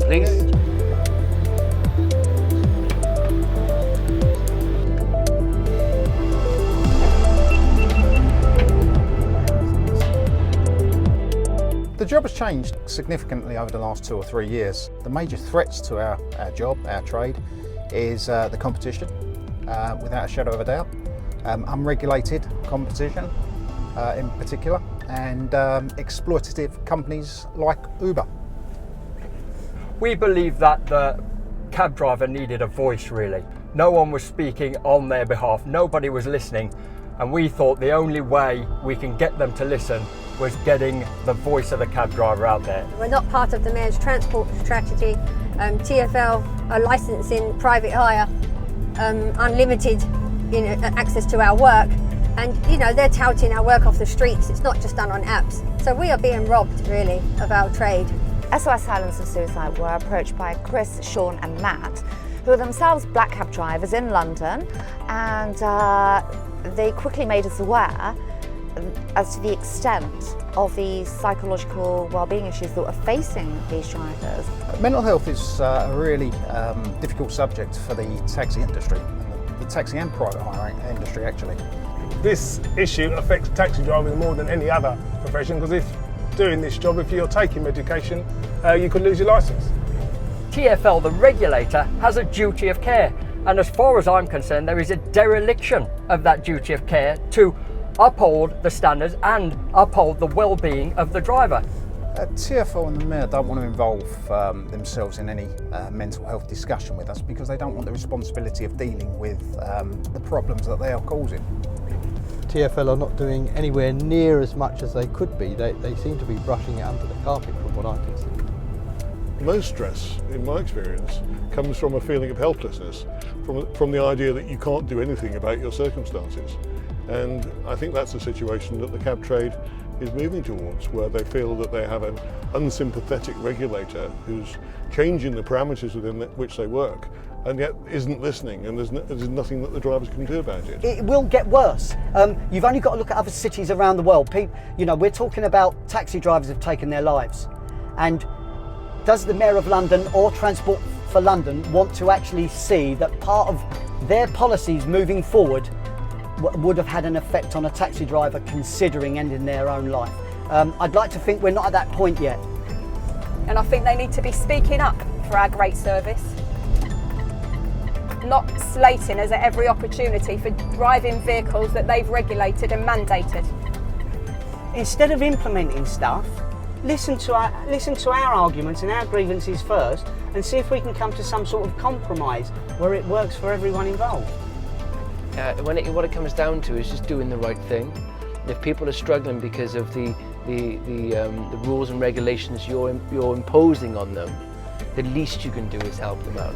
Please. The job has changed significantly over the last 2 or 3 years. The major threats to our job, our trade, is the competition, without a shadow of a doubt, unregulated competition in particular, and exploitative companies like Uber. We believe that the cab driver needed a voice, really. No one was speaking on their behalf, nobody was listening, and we thought the only way we can get them to listen was getting the voice of the cab driver out there. We're not part of the Mayor's transport strategy. TfL are licensing private hire, unlimited access to our work, and they're touting our work off the streets. It's not just done on apps. So we are being robbed, really, of our trade. SOS Silence of Suicide were approached by Chris, Sean and Matt, who are themselves black cab drivers in London, and they quickly made us aware as to the extent of the psychological well-being issues that were facing these drivers. Mental health is a really difficult subject for the taxi industry, the taxi and private hire industry actually. This issue affects taxi drivers more than any other profession, because if doing this job, if you're taking medication, you could lose your licence. TfL, the regulator, has a duty of care, and as far as I'm concerned, there is a dereliction of that duty of care to uphold the standards and uphold the well-being of the driver. TfL and the Mayor don't want to involve themselves in any mental health discussion with us, because they don't want the responsibility of dealing with the problems that they are causing. TfL are not doing anywhere near as much as they could be. They seem to be brushing it under the carpet from what I can see. Most stress, in my experience, comes from a feeling of helplessness, from the idea that you can't do anything about your circumstances. And I think that's the situation that the cab trade is moving towards, where they feel that they have an unsympathetic regulator who's changing the parameters within which they work, and yet isn't listening, and there's nothing that the drivers can do about it. It will get worse. You've only got to look at other cities around the world. We're talking about taxi drivers have taken their lives. And does the Mayor of London or Transport for London want to actually see that part of their policies moving forward would have had an effect on a taxi driver considering ending their own life? I'd like to think we're not at that point yet. And I think they need to be speaking up for our great service, not slating us at every opportunity for driving vehicles that they've regulated and mandated. Instead of implementing stuff, listen to our arguments and our grievances first, and see if we can come to some sort of compromise where it works for everyone involved. What it comes down to is just doing the right thing. If people are struggling because of the rules and regulations you're imposing on them, the least you can do is help them out.